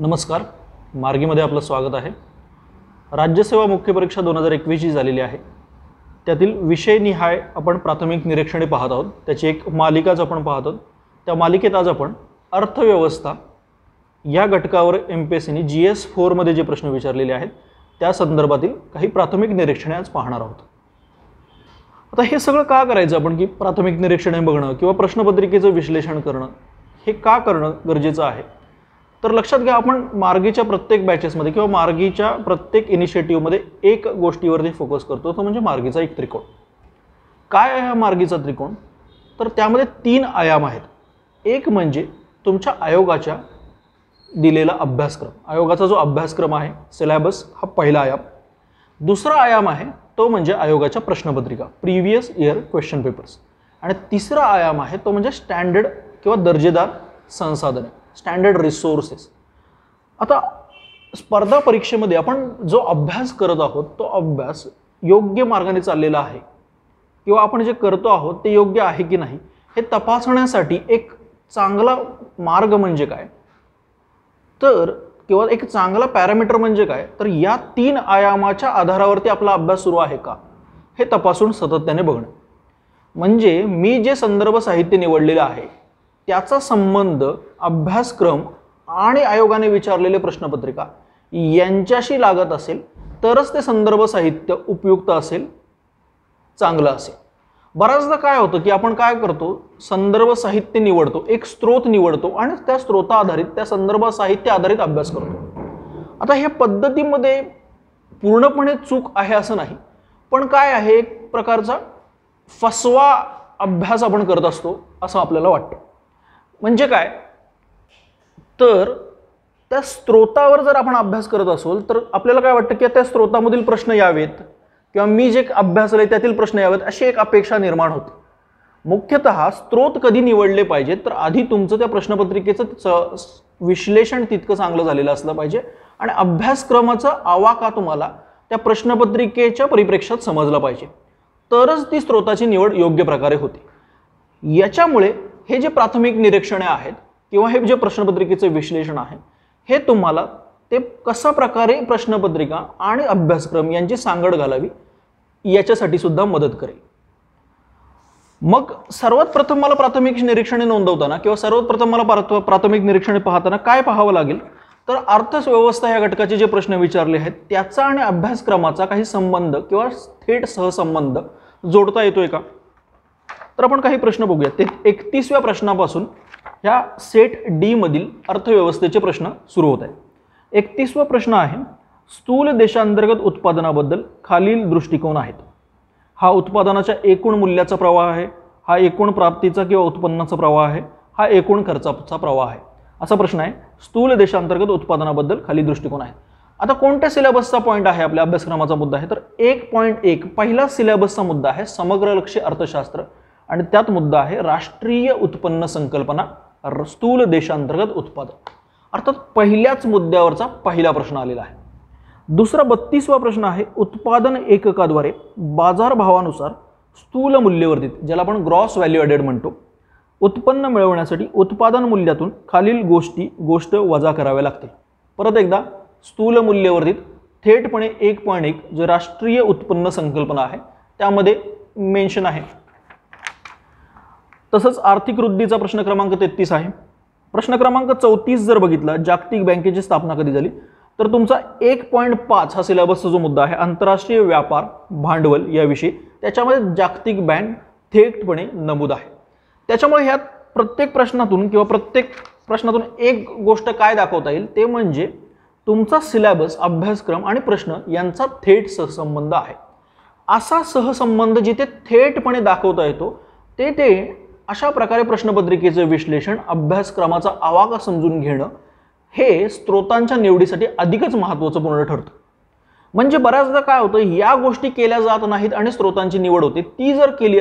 नमस्कार, मार्गीमध्ये आपलं स्वागत आहे। राज्यसेवा मुख्य परीक्षा 2021 जी झालेली आहे त्यातील विषयनिहाय आपण प्राथमिक निरीक्षणे पाहत आहोत। त्याची एक मालिकाच आपण पाहत आहोत। त्या मालिकेत आज आपण अर्थव्यवस्था या घटकावर एमपीएससीने GS4 मध्ये जे प्रश्न विचारलेले आहेत त्या संदर्भातील काही प्राथमिक निरीक्षणे आज पाहणार आहोत। आता हे सगळं का करायचं आपण की प्राथमिक निरीक्षणे बघणं किंवा प्रश्नपत्रिकेचं विश्लेषण करणं हे का करणं गरजेचं आहे? तर लक्षात घ्या, आपण मार्गीच्या प्रत्येक बॅचेसमध्ये किंवा मार्गीच्या प्रत्येक इनिशिएटिव्हमध्ये एक गोष्टीवरती फोकस करतो, तो म्हणजे मार्गीचा एक त्रिकोण। काय आहे हा मार्गीचा त्रिकोण? तर त्यामध्ये 3 आयाम आहेत। एक म्हणजे तुमच्या आयोगाच्या दिलेला अभ्यासक्रम, आयोगाचा जो अभ्यासक्रम आहे सिलेबस, हा पहिला आयाम। दुसरा आयाम आहे तो म्हणजे आयोगाच्या प्रश्नपत्रिका, प्रीवियस इयर क्वेश्चन पेपर्स। आणि तिसरा आयाम आहे तो म्हणजे स्टँडर्ड किंवा दर्जेदार संसाधने, स्टँडर्ड रिसोर्सेस। आता स्पर्धा परीक्षेमध्ये आपण जो अभ्यास करत आहोत तो अभ्यास योग्य मार्गाने चाललेला आहे किंवा आपण जे करतो आहोत ते योग्य आहे की नाही हे तपासण्यासाठी एक चांगला मार्ग म्हणजे काय, तर किंवा एक चांगला पॅरामीटर म्हणजे काय, तर या 3 आयामाच्या आधारावरती आपला अभ्यास सुरू आहे का हे तपासून सातत्याने बघणं। म्हणजे मी जे संदर्भ साहित्य निवडलेलं आहे त्याचा संबंध अभ्यासक्रम आणि आयोगाने विचारलेले प्रश्नपत्रिका यांच्याशी लागत असेल तरच ते संदर्भ साहित्य उपयुक्त असेल, चांगलं असेल। बऱ्याचदा काय होतं की आपण काय करतो, संदर्भ साहित्य निवडतो, एक स्रोत निवडतो आणि त्या स्रोता आधारित, त्या संदर्भ साहित्य आधारित अभ्यास करतो। आता ह्या पद्धतीमध्ये पूर्णपणे चूक आहे असं नाही, पण काय आहे, एक प्रकारचा फसवा अभ्यास आपण करत असतो असं आपल्याला वाटतं। म्हणजे काय, तर त्या स्रोतावर जर आपण अभ्यास करत असोल तर आपल्याला काय वाटतं की त्या स्रोतामधील प्रश्न यावेत किंवा मी जे अभ्यासलंय त्यातील प्रश्न यावेत अशी एक अपेक्षा निर्माण होते। मुख्यतः स्रोत कधी निवडले पाहिजेत, तर आधी तुमचं त्या प्रश्नपत्रिकेचं विश्लेषण तितकं चांगलं झालेलं असलं पाहिजे आणि अभ्यासक्रमाचा आवाका तुम्हाला त्या प्रश्नपत्रिकेच्या परिप्रेक्षात समजला पाहिजे, तरच ती स्रोताची निवड योग्य प्रकारे होते। याच्यामुळे हे जे प्राथमिक निरीक्षणे आहेत किंवा हे जे प्रश्नपत्रिकेचे विश्लेषण आहे हे तुम्हाला ते कशा प्रकारे प्रश्नपत्रिका आणि अभ्यासक्रम यांची सांगड घालावी याच्यासाठी सुद्धा मदत करेल। मग सर्वात प्रथम मला प्राथमिक निरीक्षणे नोंदवताना किंवा सर्वात प्रथम मला प्राथमिक निरीक्षणे पाहताना काय पाहावं लागेल, तर अर्थव्यवस्था या घटकाचे जे प्रश्न विचारले आहेत त्याचा आणि अभ्यासक्रमाचा काही संबंध किंवा थेट सहसंबंध जोडता येतोय का? तर आपण काही प्रश्न बघूया। ते 31व्या प्रश्नापासून ह्या सेट डी मधील अर्थव्यवस्थेचे प्रश्न सुरू होत आहेत। 31वा प्रश्न आहे, स्थूल देशांतर्गत उत्पादनाबद्दल खालील दृष्टिकोन आहेत। हा उत्पादनाच्या एकूण मूल्याचा प्रवाह आहे, हा एकूण प्राप्तीचा किंवा उत्पन्नाचा प्रवाह आहे, हा एकूण खर्चाचा प्रवाह आहे, असा प्रश्न आहे। स्थूल देशांतर्गत उत्पादनाबद्दल खालील दृष्टिकोन आहेत। आता कोणत्या सिलेबसचा पॉईंट आहे, आपल्या अभ्यासक्रमाचा मुद्दा आहे, तर 1.1 पहिला सिलेबसचा मुद्दा आहे समग्रलक्षी अर्थशास्त्र आणि त्यात मुद्दा आहे राष्ट्रीय उत्पन्न संकल्पना, स्थूल देशांतर्गत उत्पादन। अर्थात पहिल्याच मुद्द्यावरचा पहिला प्रश्न आलेला आहे। दुसरा 32वा प्रश्न आहे, उत्पादन एककाद्वारे बाजारभावानुसार स्थूल मूल्यवर्धित, ज्याला आपण ग्रॉस व्हॅल्यू ॲडेड म्हणतो, उत्पन्न मिळवण्यासाठी उत्पादन मूल्यातून खालील गोष्ट वजा कराव्या लागतील। परत एकदा, स्थूल मूल्यवर्धित थेटपणे 1.1 जे राष्ट्रीय उत्पन्न संकल्पना आहे त्यामध्ये मेन्शन आहे। तसंच आर्थिक वृद्धीचा प्रश्न क्रमांक 33 आहे। प्रश्न क्रमांक 34 जर बघितला, जागतिक बँकेची स्थापना कधी झाली, तर तुमचा 1.5 हा सिलेबसचा जो मुद्दा आहे आंतरराष्ट्रीय व्यापार भांडवल याविषयी, त्याच्यामध्ये जागतिक बँक थेटपणे नमूद आहे। त्याच्यामुळे ह्यात प्रत्येक प्रश्नातून किंवा प्रत्येक प्रश्नातून एक गोष्ट काय दाखवता येईल ते म्हणजे तुमचा सिलेबस, अभ्यासक्रम आणि प्रश्न यांचा थेट सहसंबंध आहे। असा सहसंबंध जिथे थेटपणे दाखवता येतो ते अशा प्रकारे प्रश्नपत्रिकेचे विश्लेषण, अभ्यासक्रमाचा आवाका समजून घेणं हे स्रोतांच्या निवडीसाठी अधिकच महत्त्वाचं पूर्ण ठरतं। म्हणजे बऱ्याचदा काय होतं, या गोष्टी केल्या जात नाहीत आणि स्रोतांची निवड होते। ती जर केली,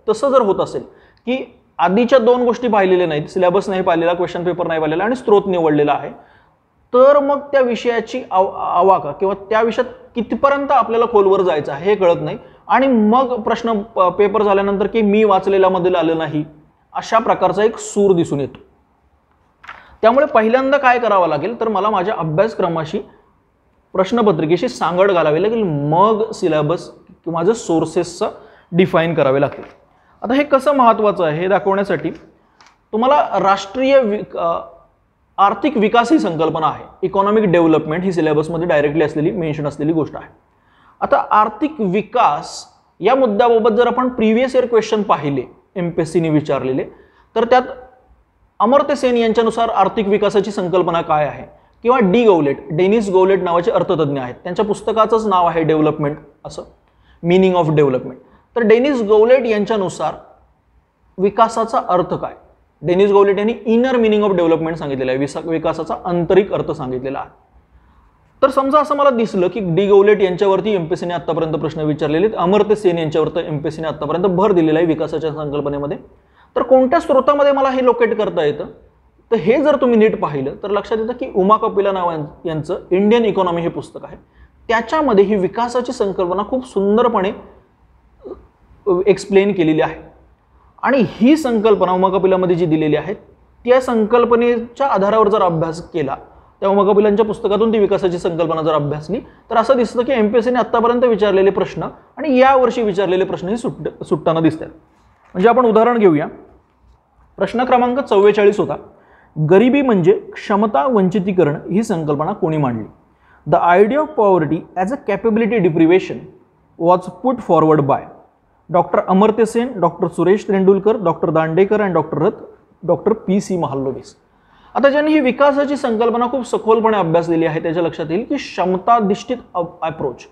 तसं जर होत असेल की आधीच्या 2 गोष्टी पाहिलेल्या नाहीत, सिलेबस नाही पाहिलेला, क्वेश्चन पेपर नाही पाहिलेला आणि स्रोत निवडलेला आहे, तर मग त्या विषयाची आवाका किंवा त्या विषयात कितपर्यंत आपल्याला खोलवर जायचं आहे हे कळत नाही आणि मग प्रश्न पेपर झाल्यानंतर की मी वाचलेल्यामध्ये आलं नाही, अशा प्रकारचा एक सूर दिसून येतो। त्यामुळे पहिल्यांदा काय करावं लागेल तर मला माझ्या अभ्यासक्रमाशी प्रश्नपत्रिकेशी सांगड घालावी लागेल, मग सिलेबस किंवा माझं सोर्सेसचं डिफाईन करावे लागतील. आता हे कसं महत्त्वाचं आहे हे दाखवण्यासाठी तुम्हाला राष्ट्रीय आर्थिक विकास ही संकल्पना आहे, इकॉनॉमिक डेव्हलपमेंट ही सिलेबसमध्ये डायरेक्टली असलेली मेन्शन असलेली गोष्ट आहे. आता आर्थिक विकास या मुद्द्याबाबत जर आपण प्रिव्हियस इयर क्वेश्चन पाहिले MPSCने विचारलेले, तर त्यात अमर्त्य सेन यांच्यानुसार आर्थिक विकासाची संकल्पना काय आहे, किंवा डेनिस गौलेट नावाचे अर्थतज्ञ आहेत, त्यांच्या पुस्तकाचंच नाव आहे डेव्हलपमेंट असं, मीनिंग ऑफ डेव्हलपमेंट. तर डेनिस गौलेट यांच्यानुसार विकासाचा अर्थ काय, डेनिस गौलेट यांनी इनर मीनिंग ऑफ डेव्हलपमेंट सांगितलेलं आहे, विकासाचा आंतरिक अर्थ सांगितलेला आहे. तर समजा असं मला दिसलं की डी गौलेट यांच्यावरती MPSCने आतापर्यंत प्रश्न विचारलेले आहेत, अमर्त्य सेन यांच्यावरती MPSCने आतापर्यंत भर दिलेला आहे विकासाच्या संकल्पनेमध्ये, तर कोणत्या स्रोतामध्ये मला हे लोकेट करता येतं. तर हे जर तुम्ही नीट पाहिलं तर लक्षात येतं की उमा कपिला यांचं इंडियन इकॉनॉमी हे पुस्तक आहे, त्याच्यामध्ये ही विकासाची संकल्पना खूप सुंदरपणे एक्सप्लेन केलेली आहे. आणि ही संकल्पना उमा कपिलामध्ये जी दिलेली आहे त्या संकल्पनेच्या आधारावर जर अभ्यास केला, त्या उमा कपिलांच्या पुस्तकातून ती विकासाची संकल्पना जर अभ्यासली, तर असं दिसतं की MPSCने आतापर्यंत विचारलेले प्रश्न आणि यावर्षी विचारलेले प्रश्नही सुटताना दिसतात. म्हणजे आपण उदाहरण घेऊया. प्रश्न क्रमांक 44 होता, गरिबी म्हणजे क्षमता वंचितीकरण ही संकल्पना कोणी मांडली. The idea of poverty as a capability deprivation was put forward by doctor Amartya Sen, doctor Suresh Tendulkar, doctor Dandekar and doctor PC Mahalanobis. आता ज्यांनी ही विकासाची संकल्पना खूप सखोलपणे अभ्यासलेली आहे त्याच्या लक्षात येईल की क्षमताधिष्ठित अप्रोच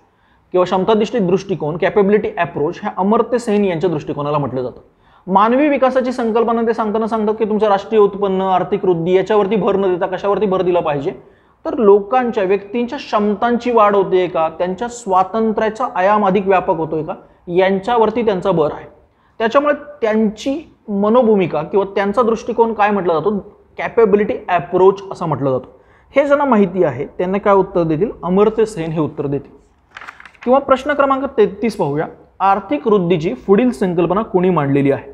किंवा क्षमताधिष्ठित दृष्टिकोन, कॅपेबिलिटी अप्रोच, ह्या अमर्त्य सेन यांच्या दृष्टिकोनाला म्हटलं जातं. मानवी विकासाची संकल्पना ते सांगतात की तुमचं राष्ट्रीय उत्पन्न, आर्थिक वृद्धी याच्यावरती भर न देता कशावरती भर दिला पाहिजे, तर लोकांच्या, व्यक्तींच्या क्षमतांची वाढ होते का, त्यांच्या स्वातंत्र्याचा आयाम अधिक व्यापक होतोय का, यांच्यावरती त्यांचा भर आहे. त्याच्यामुळे त्यांची मनोभूमिका किंवा त्यांचा दृष्टिकोन काय म्हटला जातो, कॅपेबिलिटी अप्रोच असं म्हटलं जातं. हे ज्यांना माहिती आहे त्यांना काय उत्तर देतील, अमर्त्य सेन हे उत्तर देतील. किंवा प्रश्न क्रमांक 33 पाहूया, आर्थिक वृद्धीची पुढील संकल्पना कोणी मांडलेली आहे.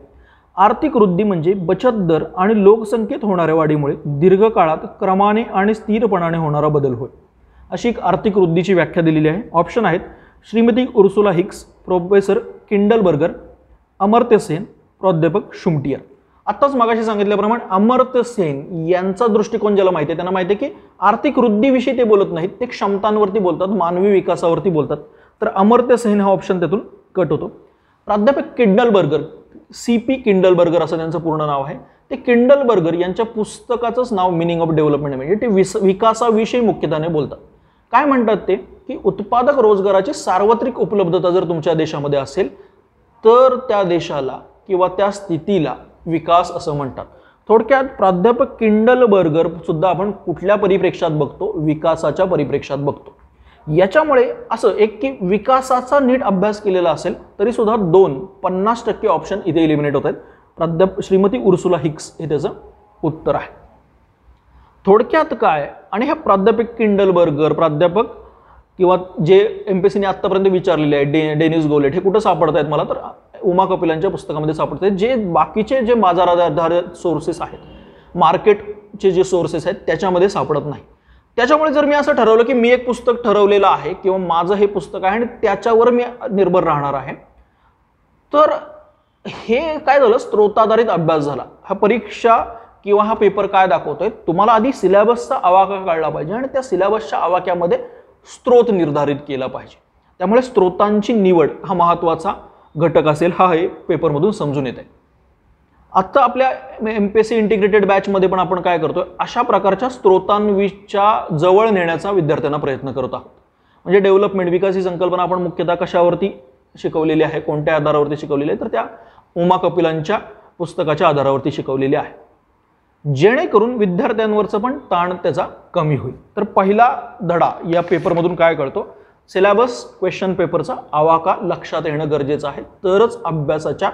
आर्थिक वृद्धी म्हणजे बचत दर आणि लोकसंख्येत होणाऱ्या वाढीमुळे दीर्घकाळात क्रमाने आणि स्थिरपणाने होणारा बदल होय, अशी एक आर्थिक वृद्धीची व्याख्या दिलेली आहे. ऑप्शन आहेत Shrimati Ursula Hicks, professor Kindleberger, Amartya Sen, प्राध्यापक शुमटियर. आत्ताच मागाशी सांगितल्याप्रमाणे अमर्त्य सेन यांचा दृष्टिकोन ज्याला माहिती आहे त्यांना माहिती आहे की आर्थिक वृद्धीविषयी ते बोलत नाहीत, ते क्षमतांवरती बोलतात, मानवी विकासावरती बोलतात. तर अमर्त्य सेन हा ऑप्शन त्यातून कट होतो. प्राध्यापक किंडलबर्गर, CP किंडलबर्गर असं त्यांचं पूर्ण नाव आहे, ते किंडलबर्गर यांच्या पुस्तकाचंच नाव मीनिंग ऑफ डेव्हलपमेंट, म्हणजे ते विकासाविषयी मुख्यत्वाने बोलतात. काय म्हणतात ते की उत्पादक रोजगाराची सार्वत्रिक उपलब्धता जर तुमच्या देशामध्ये असेल तर त्या देशाला किंवा त्या स्थितीला विकास असं म्हणतात. थोडक्यात प्राध्यापक किंडलबर्गर सुद्धा आपण कुठल्या परिप्रेक्षात बघतो, विकासाच्या परिप्रेक्षात बघतो. याच्यामुळे असं एक की विकासाचा नीट अभ्यास केलेला असेल तरी सुद्धा 50% ऑप्शन इथे इलिमिनेट होत आहेत. श्रीमती उर्सुला हिक्स हे त्याचं उत्तर आहे. थोडक्यात काय, आणि ह्या प्राध्यापक किंडलबर्गर, प्राध्यापक किंवा जे MPSCने आतापर्यंत विचारलेले आहे डेनिस गौलेट, हे कुठं सापडत आहेत मला, तर उमा कपिलांच्या पुस्तकामध्ये सापडत आहेत. जे बाकीचे जे बाजाराधारित सोर्सेस आहेत, मार्केटचे जे सोर्सेस आहेत त्याच्यामध्ये सापडत नाही. त्याच्यामुळे जर मी असं ठरवलं की मी एक पुस्तक ठरवलेलं आहे किंवा माझं हे पुस्तक आहे आणि त्याच्यावर मी निर्भर राहणार आहे, तर हे काय झालं, स्त्रोताधारित अभ्यास झाला. हा परीक्षा किंवा हा पेपर काय दाखवतोय, तुम्हाला आधी सिलेबसचा आवाका काढला पाहिजे आणि त्या सिलेबसच्या आवाक्यामध्ये स्त्रोत निर्धारित केला पाहिजे. त्यामुळे स्त्रोतांची निवड हा महत्त्वाचा घटक असेल, हा हे पेपरमधून समजून येत आहे. आता आपल्या MPSC इंटिग्रेटेड बॅचमध्ये पण आपण काय करतोय, अशा प्रकारच्या स्त्रोतांच्या जवळ नेण्याचा विद्यार्थ्यांना प्रयत्न करत आहोत. म्हणजे डेव्हलपमेंट, विकास ही संकल्पना आपण मुख्यतः कशावरती शिकवलेली आहे, कोणत्या आधारावरती शिकवलेली आहे, तर त्या उमा कपिलांच्या पुस्तकाच्या आधारावरती शिकवलेली आहे, जेणेकरून विद्यार्थ्यांवरचं पण ताण त्याचा कमी होईल. तर पहिला धडा या पेपरमधून काय कळतो, सिलेबस क्वेश्चन पेपरचा आवाका लक्षात येणं गरजेचं आहे, तरच अभ्यासाच्या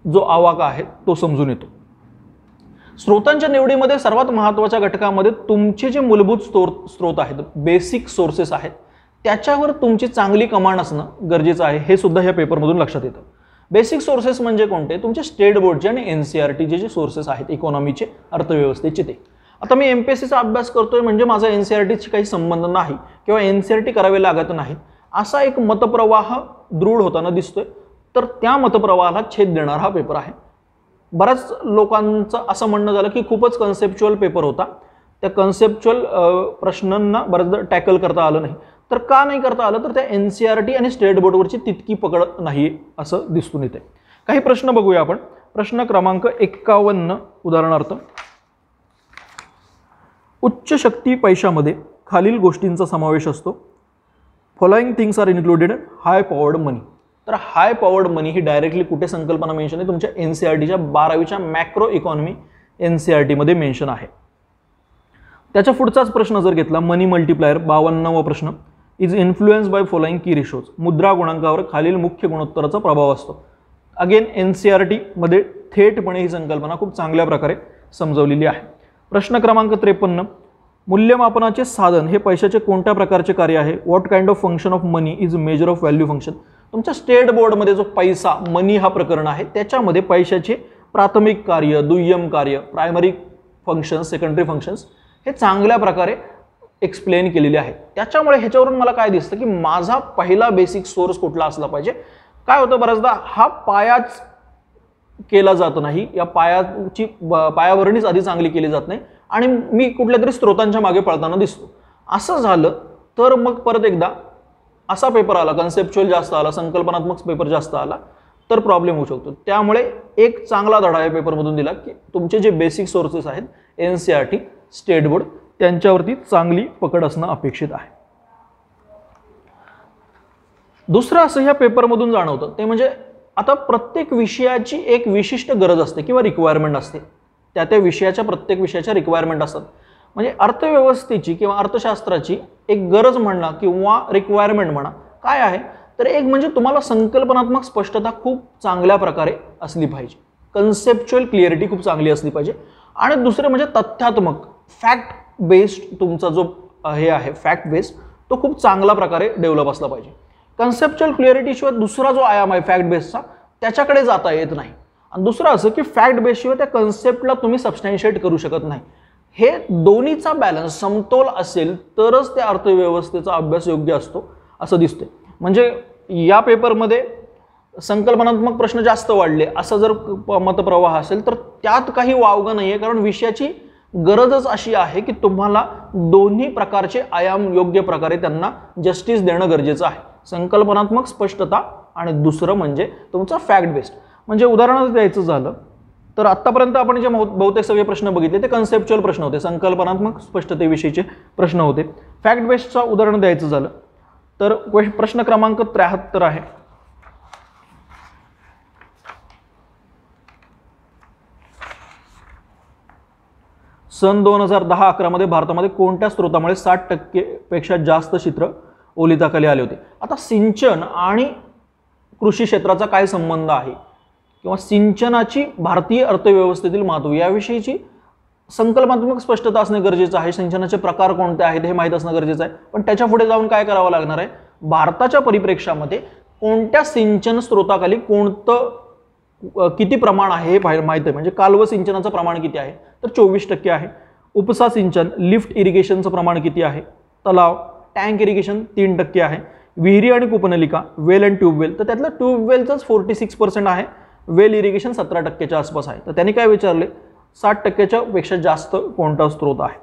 जो आवाका आहे तो समजून येतो. स्रोतांच्या निवडीमध्ये सर्वात महत्त्वाच्या घटकामध्ये तुमचे जे मूलभूत स्रोत आहेत, बेसिक सोर्सेस आहेत, त्याच्यावर तुमची चांगली कमांड असणं गरजेचं आहे, हे सुद्धा या पेपरमधून लक्षात येतं. बेसिक सोर्सेस म्हणजे कोणते, तुमचे स्टेट बोर्डचे आणि NCERT जे सोर्सेस आहेत इकॉनॉमीचे, अर्थव्यवस्थेचे ते. आता मी MPSCचा अभ्यास करतोय म्हणजे माझा NCERTशी काही संबंध नाही किंवा NCERT करावे लागत नाही, असा एक मतप्रवाह दृढ होताना दिसतोय. तर त्या मतप्रवाहाला छेद देणारा हा पेपर आहे. बऱ्याच लोकांचं असं म्हणणं झालं की खूपच कन्सेप्च्युअल पेपर होता, त्या कन्सेप्च्युअल प्रश्नांना बऱ्याचदा टॅकल करता आलं नाही. तर का नाही करता आलं, तर त्या NCERT आणि स्टेट बोर्डवरची तितकी पकड नाही असं दिसून येते. काही प्रश्न बघूया आपण. प्रश्न क्रमांक 51 उदाहरणार्थ, उच्च शक्ती पैशामध्ये खालील गोष्टींचा समावेश असतो. फॉलोइंग थिंग्स आर इन्क्लुडेड हाय पॉवर्ड मनी. तर हाय पॉवर्ड मनी ही डायरेक्टली कुठे संकल्पना मेन्शन आहे, तुमच्या NCERTच्या 12वीच्या मॅक्रो इकॉनॉमी NCERT मध्ये मेन्शन आहे. त्याच्या पुढचाच प्रश्न जर घेतला, मनी मल्टिप्लायर 52वा प्रश्न, इज इन्फ्लुएन्स बाय फॉलोइंग की रेशोज. मुद्रा गुणांकावर खालील मुख्य गुणोत्तराचा प्रभाव असतो. अगेन NCERT मध्ये थेटपणे ही संकल्पना खूप चांगल्या प्रकारे समजवलेली आहे. प्रश्न क्रमांक 53, मूल्यमापनाचे साधन हे पैशाचे कोणत्या प्रकारचे कार्य आहे. What kind of function of money is measure of value function. तुमच्या स्टेट बोर्डमध्ये जो पैसा मनी हा प्रकरण आहे त्याच्यामध्ये पैशाचे प्राथमिक कार्य, दुय्यम कार्य, प्रायमरी फंक्शन्स, सेकंडरी फंक्शन्स हे चांगल्या प्रकारे एक्सप्लेन केलेले आहे. त्याच्यामुळे ह्याच्यावरून मला काय दिसतं की माझा पहिला बेसिक सोर्स कुठला असला पाहिजे. काय होतं, बऱ्याचदा हा पायाच केला जात नाही, या पायाभरणीच आधी चांगली केली जात नाही आणि मी कुठल्या तरी स्त्रोतांच्या मागे पळताना दिसतो. असं झालं तर मग परत एकदा असा पेपर आला, कन्सेप्च्युअल जास्त आला, संकल्पनात्मक पेपर जास्त आला तर प्रॉब्लेम होऊ शकतो. त्यामुळे एक चांगला धडा या पेपरमधून दिला की तुमचे जे बेसिक सोर्सेस आहेत NCERT, स्टेट बोर्ड त्यांच्यावरती चांगली पकड असणं अपेक्षित आहे. दुसरं असं ह्या पेपरमधून जाणवतं ते म्हणजे आता प्रत्येक विषयाची एक विशिष्ट गरज असते किंवा रिक्वायरमेंट असते. त्या विषयाच्या प्रत्येक विषयाच्या रिक्वायरमेंट असतात. म्हणजे अर्थव्यवस्थेची किंवा अर्थशास्त्राची एक गरज म्हणा किंवा रिक्वायरमेंट म्हणा काय आहे, तर एक म्हणजे तुम्हाला संकल्पनात्मक स्पष्टता खूप चांगल्या प्रकारे असली पाहिजे, कन्सेप्च्युअल क्लिअरिटी खूप चांगली असली पाहिजे. आणि दुसरे म्हणजे तथ्यात्मक फॅक्ट बेस्ड तुमचा जो हे आहे फॅक्ट बेस्ड तो खूप चांगल्या प्रकारे डेव्हलप असला पाहिजे. कन्सेप्च्युअल क्लिअरिटी शिवाय दुसरा जो आयाम आहे फॅक्ट बेस्डचा त्याच्याकडे जाता येत नाही. आणि दुसरं असं की फॅक्ट बेस शिवाय त्या कन्सेप्टला तुम्ही सबस्टॅन्शिएट करू शकत नाही. हे दोन्हीचा बॅलन्स समतोल असेल तरच त्या अर्थव्यवस्थेचा अभ्यास योग्य असतो असं दिसतंय. म्हणजे या पेपरमध्ये संकल्पनात्मक प्रश्न जास्त वाढले असं जर मतप्रवाह असेल तर त्यात काही वावगं नाहीये, कारण विषयाची गरजच अशी आहे की तुम्हाला दोन्ही प्रकारचे आयाम योग्य प्रकारे त्यांना जस्टिस देणं गरजेचं आहे. संकल्पनात्मक स्पष्टता आणि दुसरं म्हणजे तुमचा फॅक्ट बेस्ड. म्हणजे उदाहरण द्यायचं झालं तर आतापर्यंत आपण जे बहुतेक सगळे प्रश्न बघितले ते कन्सेप्च्युअल प्रश्न होते, संकल्पनात्मक स्पष्टतेविषयीचे प्रश्न होते. फॅक्ट बेस्डचा उदाहरण द्यायचं झालं तर प्रश्न क्रमांक 73 आहे. सन 2010-11 मध्ये भारतामध्ये कोणत्या स्रोतामुळे 60% पेक्षा जास्त चित्र ओलिताखाली आले होते. आता सिंचन आणि कृषी क्षेत्राचा काय संबंध आहे किंवा सिंचनाची भारतीय अर्थव्यवस्थेतील महत्त्व याविषयीची संकल्पनात्मक स्पष्टता असणे गरजेचं आहे. सिंचनाचे प्रकार कोणते आहेत हे माहीत असणं गरजेचं आहे. पण त्याच्या पुढे जाऊन काय करावं लागणार आहे, भारताच्या परिप्रेक्षामध्ये कोणत्या सिंचन स्रोताखाली कोणतं किती प्रमाण आहे हे माहिती आहे. म्हणजे कालव सिंचनाचं प्रमाण किती आहे तर 24% आहे. उपसा सिंचन, लिफ्ट इरिगेशनचं प्रमाण किती आहे, तलाव, टँक इरिगेशन 3% आहे. विहिरी आणि कूपनलिका, वेल अँड ट्यूबवेल, तर त्यातलं ट्यूबवेलचंच 46% आहे. वेल इरिगेशन 17%च्या आसपास आहे. तर त्यांनी काय विचारले 60%च्या पेक्षा जास्त कोणता स्रोत आहे.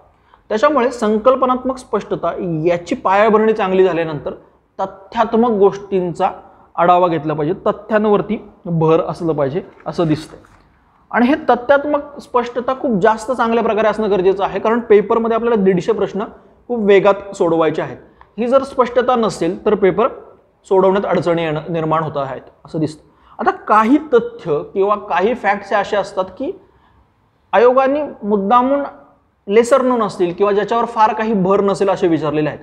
त्याच्यामुळे संकल्पनात्मक स्पष्टता याची पायाभरणी चांगली झाल्यानंतर तथ्यात्मक गोष्टींचा आढावा घेतला पाहिजे, तथ्यांवरती भर असलं पाहिजे असं दिसतंय. आणि हे तथ्यात्मक स्पष्टता खूप जास्त चांगल्या प्रकारे असणं गरजेचं आहे, कारण पेपरमध्ये आपल्याला 150 प्रश्न खूप वेगात सोडवायचे आहेत. ही जर स्पष्टता नसेल तर पेपर सोडवण्यात अडचणी निर्माण होत आहेत असं दिसतं. आता काही तथ्य किंवा काही फॅक्ट्स असे असतात की आयोगाने मुद्दामून लेसर नोन असतील किंवा ज्याच्यावर फार काही भर नसेल असे विचारलेले आहेत.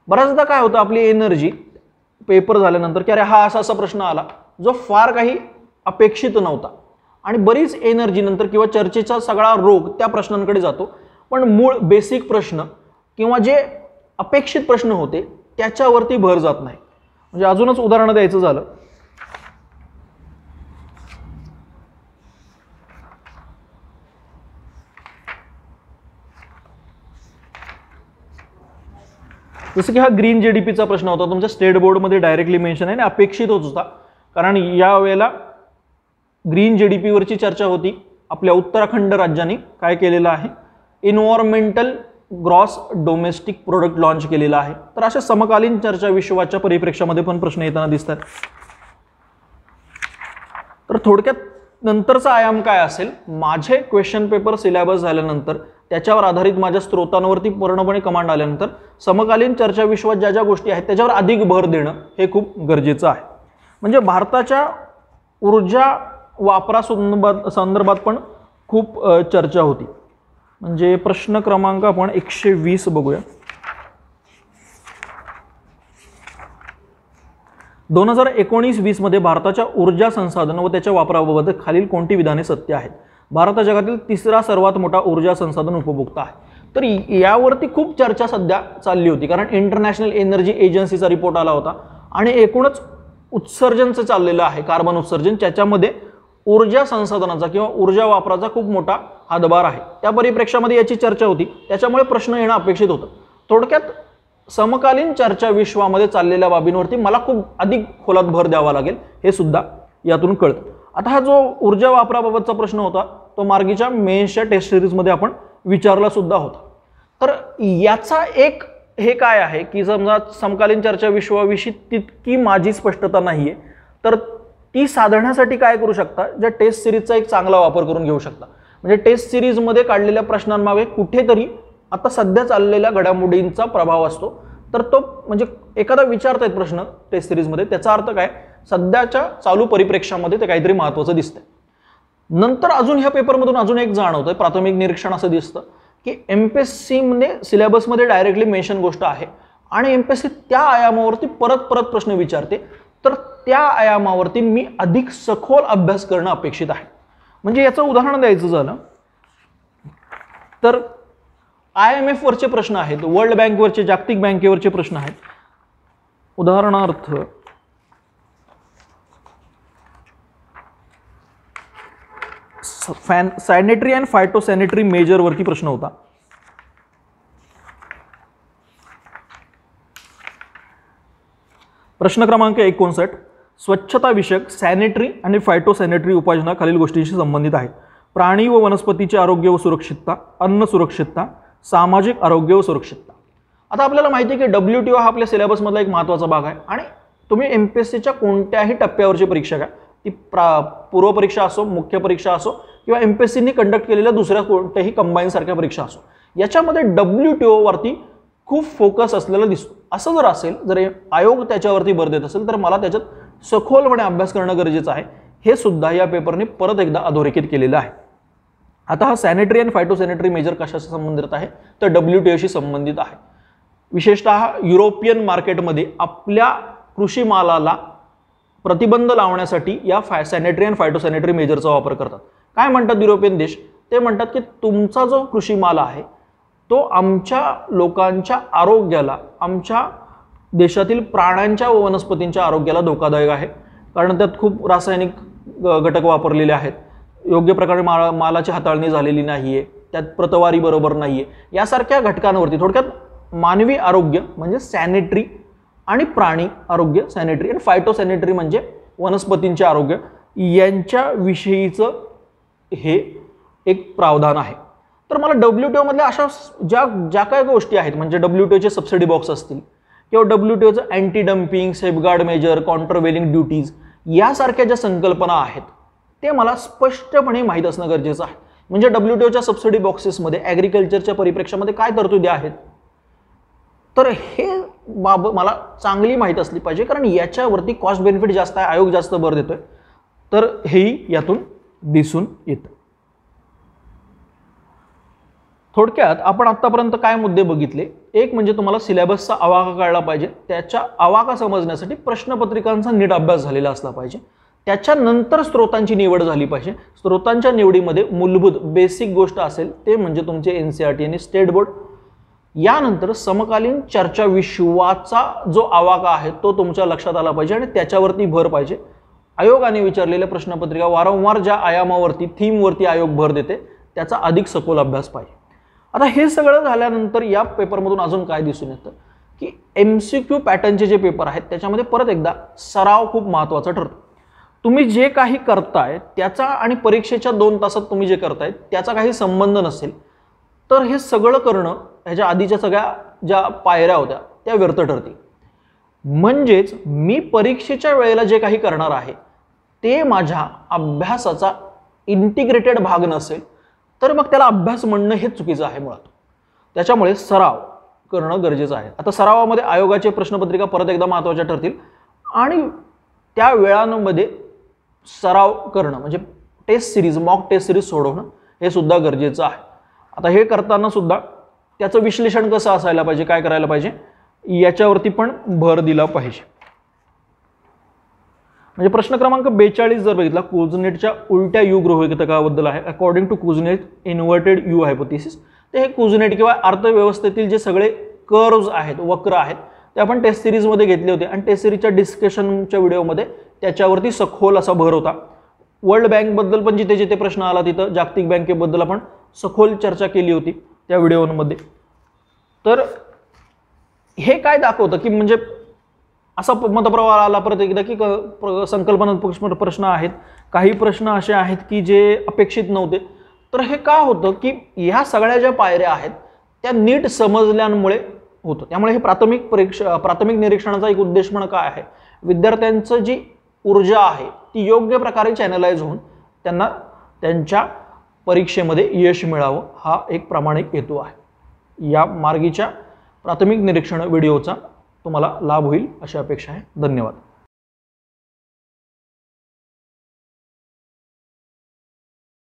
बऱ्याचदा काय होतं, आपली एनर्जी पेपर झाल्यानंतर की अरे हा असा प्रश्न आला जो फार काही अपेक्षित नव्हता आणि बरीच एनर्जी नंतर किंवा चर्चेचा सगळा रोग त्या प्रश्नांकडे जातो, पण मूळ बेसिक प्रश्न किंवा जे अपेक्षित प्रश्न होते त्याच्यावरती भर जात नाही. म्हणजे अजूनच उदाहरण द्यायचं झालं जसं की हा ग्रीन जीडीपीचा प्रश्न होता, तुमच्या स्टेट बोर्डमध्ये डायरेक्टली मेन्शन आहे आणि अपेक्षित होत होता, कारण यावेळेला ग्रीन जीडीपीवरची चर्चा होती. आपल्या उत्तराखंड राज्याने काय केलेलं आहे, environmental gross domestic product launch केलेला आहे. तर अशा समकालीन चर्चा विश्वाच्या परिप्रेक्षामध्ये पण प्रश्न येताना दिसतात. तर थोडक्यात नंतरचा आयाम काय असेल, माझे क्वेश्चन पेपर सिलेबस झाल्यानंतर त्याच्यावर आधारित माझ्या स्त्रोतांवरती पूर्णपणे कमांड आल्यानंतर समकालीन चर्चा विश्वात ज्या ज्या गोष्टी आहेत त्याच्यावर अधिक भर देणं हे खूप गरजेचं आहे. म्हणजे भारताच्या ऊर्जा वापरासंदर्भात पण खूप चर्चा होती. म्हणजे प्रश्न क्रमांक आपण 120 बघूया. 2019-20 मध्ये भारताच्या ऊर्जा संसाधन व त्याच्या वापराबाबत खालील कोणती विधाने सत्य आहेत. भारत जगातील तिसरा सर्वात मोठा ऊर्जा संसाधन उपभोक्ता आहे. तर यावरती खूप चर्चा सध्या चालली होती, कारण इंटरनॅशनल एनर्जी एजन्सीचा रिपोर्ट आला होता आणि एकूणच उत्सर्जनचं चाललेलं आहे, कार्बन उत्सर्जन, त्याच्यामध्ये ऊर्जा संसाधनाचा किंवा ऊर्जा वापराचा खूप मोठा हातभार आहे. त्या परिप्रेक्षामध्ये याची चर्चा होती, त्याच्यामुळे प्रश्न येणं अपेक्षित होतं. थोडक्यात समकालीन चर्चा विश्वामध्ये चाललेल्या बाबींवरती मला खूप अधिक खोलात भर द्यावा लागेल, हे सुद्धा यातून कळतं. आता हा जो ऊर्जा वापराबाबतचा प्रश्न होता तो मार्गीच्या मेन्सच्या टेस्ट सिरीजमध्ये आपण विचारला सुद्धा होता. तर याचा एक हे काय आहे की समजा समकालीन चर्चा विश्वाविषयी तितकी माझी स्पष्टता नाहीये, तर ती साधण्यासाठी काय करू शकता, ज्या टेस्ट सिरीजचा एक चांगला वापर करून घेऊ शकता. म्हणजे टेस्ट सिरीजमध्ये काढलेल्या प्रश्नांमागे कुठेतरी आता सध्या चाललेल्या घडामोडींचा प्रभाव असतो. तर तो म्हणजे एखादा विचारतायत प्रश्न टेस्ट सिरीजमध्ये, त्याचा अर्थ काय, सध्याच्या चालू परिप्रेक्षामध्ये ते काहीतरी महत्त्वाचं दिसतंय. नंतर अजून ह्या पेपरमधून अजून एक जाणवतंय, प्राथमिक निरीक्षण असं दिसतं की एमपीएससी मध्ये सिलेबसमध्ये डायरेक्टली मेन्शन गोष्ट आहे आणि एमपीएससी त्या आयामावरती परत परत प्रश्न विचारते. तर त्या आयामावरती मी अधिक सखोल अभ्यास करणं अपेक्षित आहे. म्हणजे याचं उदाहरण द्यायचं झालं तर IMF वरचे प्रश्न आहेत, वर्ल्ड बँकवरचे, जागतिक बँकेवरचे प्रश्न आहेत. उदाहरणार्थ सॅनिटरी अँड फायटोसॅनिटरी मेजर वरती प्रश्न होता. प्रश्न क्रमांक 59, स्वच्छता विषयक सॅनिटरी आणि फायटोसॅनिटरी उपाययोजना खालील गोष्टींशी संबंधित आहेत. प्राणी व वनस्पतीचे आरोग्य व सुरक्षितता, अन्न सुरक्षितता, सामाजिक आरोग्य व सुरक्षितता. आता आपल्याला माहिती आहे की WTO हा आपल्या सिलेबसमधला एक महत्त्वाचा भाग आहे आणि तुम्ही एमपीएससीच्या कोणत्याही टप्प्यावरची परीक्षा घ्या, ती पूर्व परीक्षा असो, मुख्य परीक्षा असो किंवा एमपीएससीने कंडक्ट केलेल्या दुसऱ्या कोणत्याही कंबाईन सारख्या परीक्षा असो, याच्यामध्ये WTO वरती खूप फोकस असलेला दिसतो. असं जर असेल, जर आयोग त्याच्यावरती भर देत असेल तर मला त्याच्यात सखोलपणे अभ्यास करणं गरजेचं आहे. हे सुद्धा या पेपरने परत एकदा अधोरेखित केलेलं आहे. आता हा सॅनिटरी अँड फायटोसॅनिटरी मेजर कशाशी संबंधित आहे, तर WTOशी संबंधित आहे. विशेषतः युरोपियन मार्केटमध्ये आपल्या कृषी मालाला प्रतिबंध लावण्यासाठी या सॅनिटरी अँड फायटोसॅनिटरी मेजरचा वापर करतात. काय म्हणतात युरोपियन देश, ते म्हणतात की तुमचा जो कृषी माल आहे तो आमच्या लोकांच्या आरोग्याला, आमच्या देशातील प्राण्यांच्या व वनस्पतींच्या आरोग्याला धोकादायक आहे, कारण त्यात खूप रासायनिक घटक वापरलेले आहेत, योग्य प्रकारे मालाची हाताळणी झालेली नाहीये, त्यात प्रतवारी बरोबर नाहीये, यासारख्या घटकांवरती थोडक्यात मानवी आरोग्य म्हणजे सॅनिटरी आणि प्राणी आरोग्य सॅनिटरी आणि फायटोसॅनिटरी म्हणजे वनस्पतींचे आरोग्य, यांच्या विषयीचं हे एक प्रावधान आहे. तर मला WTO मधल्या अशा ज्या काही गोष्टी आहेत, म्हणजे WTOचे सबसिडी बॉक्स असतील किंवा WTOचं anti dumping, safeguard measure, countervailing duties, यासारख्या ज्या संकल्पना आहेत ते मला स्पष्टपणे माहीत असणं गरजेचं आहे. म्हणजे WTOच्या सबसिडी बॉक्सेसमध्ये ॲग्रिकल्चरच्या परिप्रेक्षामध्ये काय तरतुदी आहेत, तर हे बाब मला चांगली माहीत असली पाहिजे, कारण याच्यावरती कॉस्ट बेनिफिट जास्त आहे, आयोग जास्त भर देतोय, तर हेही यातून दिसून येतं. थोडक्यात आपण आतापर्यंत काय मुद्दे बघितले, एक म्हणजे तुम्हाला सिलेबसचा आवाका कळला पाहिजे, त्याच्या आवाका समजण्यासाठी प्रश्नपत्रिकांचा नीट अभ्यास झालेला असला पाहिजे, त्याच्यानंतर स्त्रोतांची निवड झाली पाहिजे. स्त्रोतांच्या निवडीमध्ये मूलभूत बेसिक गोष्ट असेल ते म्हणजे तुमचे NCERT आणि स्टेट बोर्ड. यानंतर समकालीन चर्चा विश्वाचा जो आवाका आहे तो तुमच्या लक्षात आला पाहिजे आणि त्याच्यावरती भर पाहिजे. आयोगाने विचारलेल्या प्रश्नपत्रिका वारंवार ज्या आयामावरती, थीमवरती आयोग भर देते त्याचा अधिक सखोल अभ्यास पाहिजे. आता हे सगळं झाल्यानंतर या पेपरमधून अजून काय दिसून येतं, की MCQ पॅटर्नचे जे पेपर आहेत त्याच्यामध्ये परत एकदा सराव खूप महत्त्वाचा ठरतो. तुम्ही जे काही करताय त्याचा आणि परीक्षेच्या 2 तासात तुम्ही जे करताय त्याचा काही संबंध नसेल तर हे सगळं करणं, ह्याच्या आधीच्या सगळ्या ज्या पायऱ्या होत्या त्या व्यर्थ ठरतील. म्हणजेच मी परीक्षेच्या वेळेला जे काही करणार आहे ते माझ्या अभ्यासाचा इंटिग्रेटेड भाग नसेल तर मग त्याला अभ्यास म्हणणं हे चुकीचं आहे मुळात. त्याच्यामुळे सराव करणं गरजेचं आहे. आता सरावामध्ये आयोगाचे प्रश्नपत्रिका परत एकदा महत्त्वाच्या ठरतील आणि त्या वेळांमध्ये सराव करणं म्हणजे test series, mock test series सोडवणं हे सुद्धा गरजेचं आहे. आता हे करताना सुद्धा त्याचं विश्लेषण कसं असायला पाहिजे, काय करायला पाहिजे याच्यावरती पण भर दिला पाहिजे. म्हणजे प्रश्न क्रमांक 42 जर बघितला कुझनेटच्या उलट्या यू गृहीतकाबद्दल आहे. According to Kuznets inverted U hypothesis. ते हे कुझनेट किंवा अर्थव्यवस्थेतील जे सगळे कर्व्स आहेत, वक्र आहेत ते आपण टेस्ट सिरीजमध्ये घेतले होते आणि टेस्ट सिरीजच्या डिस्कशनच्या व्हिडिओमध्ये त्याच्यावरती सखोल असा भर होता. वर्ल्ड बँकबद्दल पण जिथे जिथे प्रश्न आला तिथं जागतिक बँकेबद्दल आपण सखोल चर्चा केली होती त्या व्हिडिओमध्ये. तर हे काय दाखवतं की म्हणजे असा मतप्रवाह आला परत एकदा की संकल्पनात्मक प्रश्न आहेत, काही प्रश्न असे आहेत की जे अपेक्षित नव्हते. तर हे का होतं की ह्या सगळ्या ज्या पायऱ्या आहेत त्या नीट समजल्यामुळे होतं. त्यामुळे हे प्राथमिक निरीक्षणाचा एक उद्देश म्हणून काय आहे, विद्यार्थ्यांचं जी ऊर्जा आहे ती योग्य प्रकारे चॅनलाइज होऊन त्यांना त्यांच्या परीक्षेमध्ये यश मिळावं हा एक प्रामाणिक हेतू आहे. या मार्गीच्या प्राथमिक निरीक्षण व्हिडिओचा तुम्हाला लाभ होईल अशी अपेक्षा आहे. धन्यवाद.